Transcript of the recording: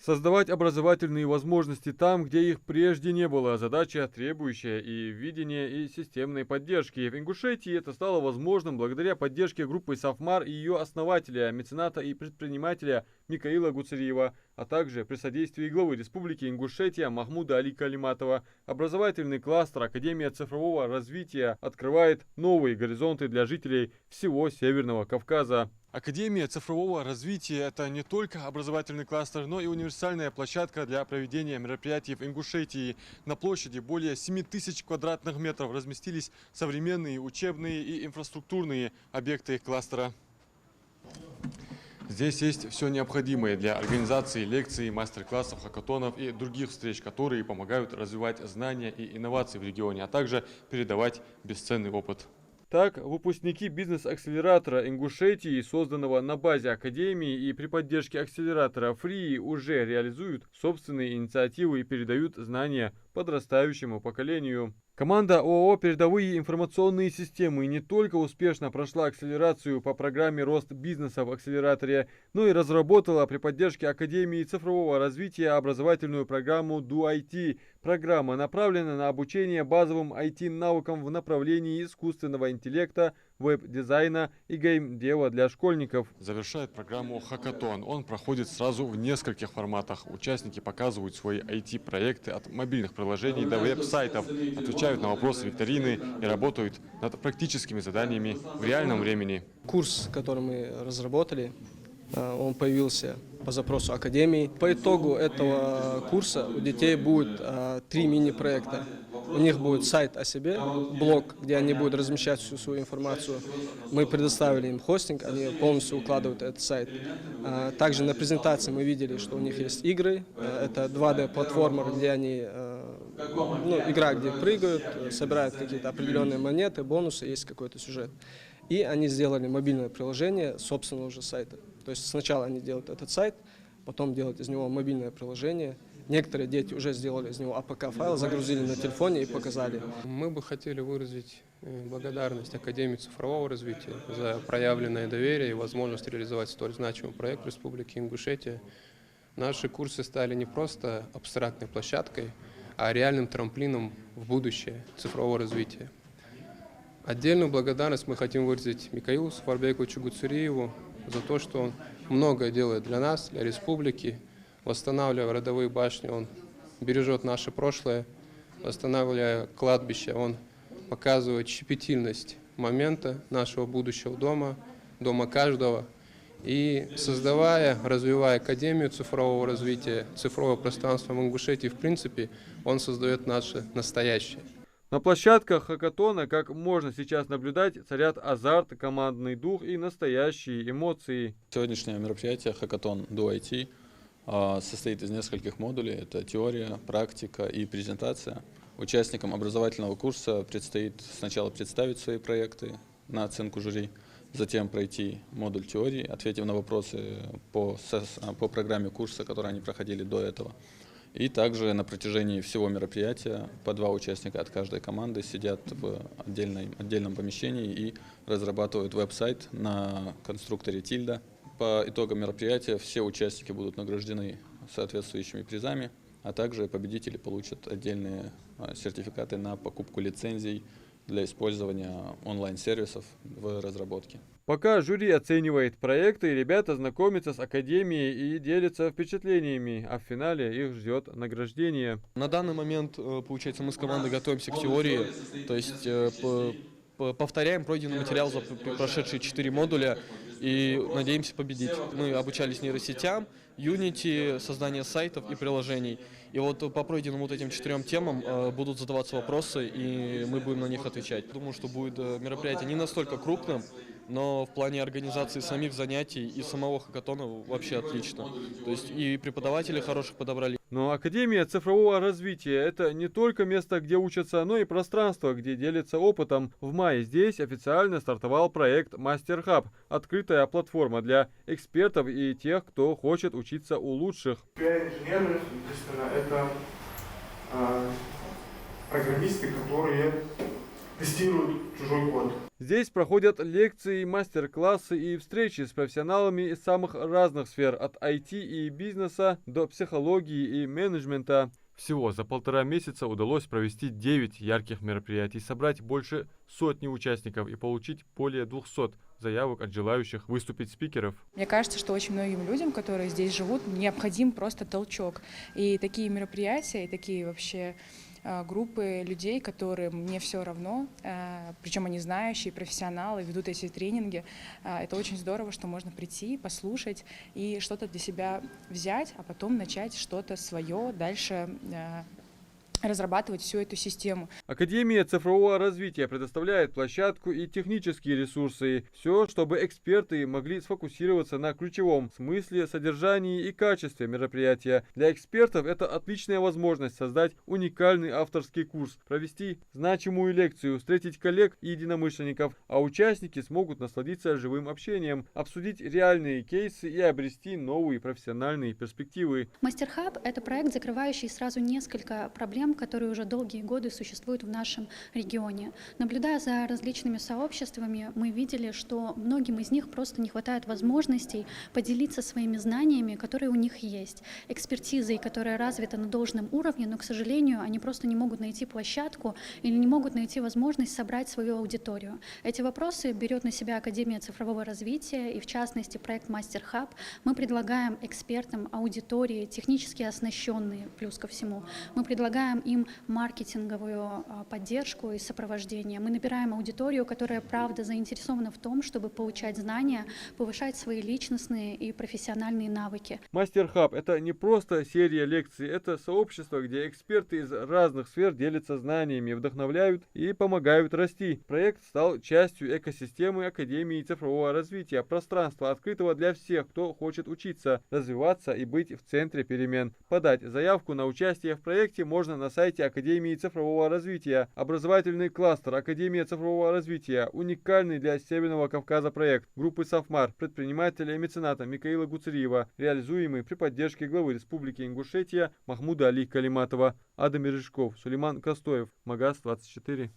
Создавать образовательные возможности там, где их прежде не было. Задача, требующая и видения, и системной поддержки. В Ингушетии это стало возможным благодаря поддержке группы Сафмар и ее основателя, мецената и предпринимателя Микаила Гуцериева, а также при содействии главы Республики Ингушетия Махмуда Али Калиматова. Образовательный кластер Академия цифрового развития открывает новые горизонты для жителей всего Северного Кавказа. Академия цифрового развития – это не только образовательный кластер, но и универсальная площадка для проведения мероприятий в Ингушетии. На площади более 7000 квадратных метров разместились современные учебные и инфраструктурные объекты кластера. Здесь есть все необходимое для организации лекций, мастер-классов, хакатонов и других встреч, которые помогают развивать знания и инновации в регионе, а также передавать бесценный опыт. Так, выпускники бизнес-акселератора Ингушетии, созданного на базе Академии и при поддержке акселератора Free, уже реализуют собственные инициативы и передают знания подрастающему поколению. Команда ООО «Передовые информационные системы» не только успешно прошла акселерацию по программе «Рост бизнеса» в акселераторе, но и разработала при поддержке Академии цифрового развития образовательную программу DoIT. Программа направлена на обучение базовым IT-навыкам в направлении искусственного интеллекта, веб-дизайна и геймдева для школьников. Завершает программу «Хакатон». Он проходит сразу в нескольких форматах. Участники показывают свои IT-проекты от мобильных приложений до веб-сайтов, отвечают на вопросы викторины и работают над практическими заданиями в реальном времени. Курс, который мы разработали, он появился по запросу Академии. По итогу этого курса у детей будет 3 мини-проекта. У них будет сайт о себе, блог, где они будут размещать всю свою информацию. Мы предоставили им хостинг, они полностью укладывают этот сайт. Также на презентации мы видели, что у них есть игры. Это 2D-платформер, где они, игра, где прыгают, собирают какие-то определенные монеты, бонусы, есть какой-то сюжет. И они сделали мобильное приложение собственного же сайта. То есть сначала они делают этот сайт, потом делают из него мобильное приложение. Некоторые дети уже сделали из него APK-файл, загрузили на телефоне и показали. Мы бы хотели выразить благодарность Академии цифрового развития за проявленное доверие и возможность реализовать столь значимый проект в Республике Ингушетия. Наши курсы стали не просто абстрактной площадкой, а реальным трамплином в будущее цифрового развития. Отдельную благодарность мы хотим выразить Микаилу Сафарбековичу Гуцериеву за то, что он многое делает для нас, для республики. Восстанавливая родовые башни, он бережет наше прошлое, восстанавливая кладбище, он показывает щепетильность момента нашего будущего дома, дома каждого. И создавая, развивая Академию цифрового развития, цифровое пространство в Ингушетии, в принципе, он создает наше настоящее. На площадках хакатона, как можно сейчас наблюдать, царят азарт, командный дух и настоящие эмоции. Сегодняшнее мероприятие «Хакатон DoIT» состоит из нескольких модулей. Это теория, практика и презентация. Участникам образовательного курса предстоит сначала представить свои проекты на оценку жюри, затем пройти модуль теории, ответив на вопросы по программе курса, который они проходили до этого. И также на протяжении всего мероприятия по 2 участника от каждой команды сидят в отдельном помещении и разрабатывают веб-сайт на конструкторе Tilda. По итогам мероприятия все участники будут награждены соответствующими призами, а также победители получат отдельные сертификаты на покупку лицензий для использования онлайн-сервисов в разработке. Пока жюри оценивает проекты, ребята знакомятся с Академией и делятся впечатлениями, а в финале их ждет награждение. На данный момент, получается, мы с командой готовимся к теории, то есть повторяем пройденный материал за прошедшие 4 модуля и надеемся победить. Мы обучались нейросетям, Unity, создание сайтов и приложений. И вот по пройденным вот этим 4 темам будут задаваться вопросы, и мы будем на них отвечать. Думаю, что будет мероприятие не настолько крупным, но в плане организации самих занятий и самого хакатона вообще отлично. То есть и преподаватели хороших подобрали. Но Академия цифрового развития – это не только место, где учатся, но и пространство, где делятся опытом. В мае здесь официально стартовал проект Master Hub – открытая платформа для экспертов и тех, кто хочет учиться у лучших. Инженеры, естественно, это программисты, которые тестируют чужой код. Здесь проходят лекции, мастер-классы и встречи с профессионалами из самых разных сфер, от IT и бизнеса до психологии и менеджмента. Всего за 1,5 месяца удалось провести 9 ярких мероприятий, собрать больше сотни участников и получить более 200 заявок от желающих выступить спикеров. Мне кажется, что очень многим людям, которые здесь живут, необходим просто толчок. И такие мероприятия, и такие вообще группы людей, которым не все равно, причем они знающие, профессионалы, ведут эти тренинги. Это очень здорово, что можно прийти, послушать и что-то для себя взять, а потом начать что-то свое дальше разрабатывать всю эту систему. Академия цифрового развития предоставляет площадку и технические ресурсы. Все, чтобы эксперты могли сфокусироваться на ключевом смысле, содержании и качестве мероприятия. Для экспертов это отличная возможность создать уникальный авторский курс, провести значимую лекцию, встретить коллег и единомышленников, а участники смогут насладиться живым общением, обсудить реальные кейсы и обрести новые профессиональные перспективы. Мастер-хаб – это проект, закрывающий сразу несколько проблем, которые уже долгие годы существуют в нашем регионе. Наблюдая за различными сообществами, мы видели, что многим из них просто не хватает возможностей поделиться своими знаниями, которые у них есть, экспертизой, которая развита на должном уровне, но, к сожалению, они просто не могут найти площадку или не могут найти возможность собрать свою аудиторию. Эти вопросы берет на себя Академия цифрового развития, и в частности проект Мастер-хаб. Мы предлагаем экспертам аудитории, технически оснащенные, плюс ко всему. Мы предлагаем им маркетинговую поддержку и сопровождение. Мы набираем аудиторию, которая, правда, заинтересована в том, чтобы получать знания, повышать свои личностные и профессиональные навыки. Мастер-хаб – это не просто серия лекций, это сообщество, где эксперты из разных сфер делятся знаниями, вдохновляют и помогают расти. Проект стал частью экосистемы Академии цифрового развития, пространства, открытого для всех, кто хочет учиться, развиваться и быть в центре перемен. Подать заявку на участие в проекте можно на сайте Академии цифрового развития. Образовательный кластер Академия цифрового развития. Уникальный для Северного Кавказа проект группы Сафмар, предпринимателя и мецената Микаила Гуцериева, реализуемый при поддержке главы Республики Ингушетия Махмуда Али Калиматова. Адам Мережков, Сулейман Костоев, Магаз 24.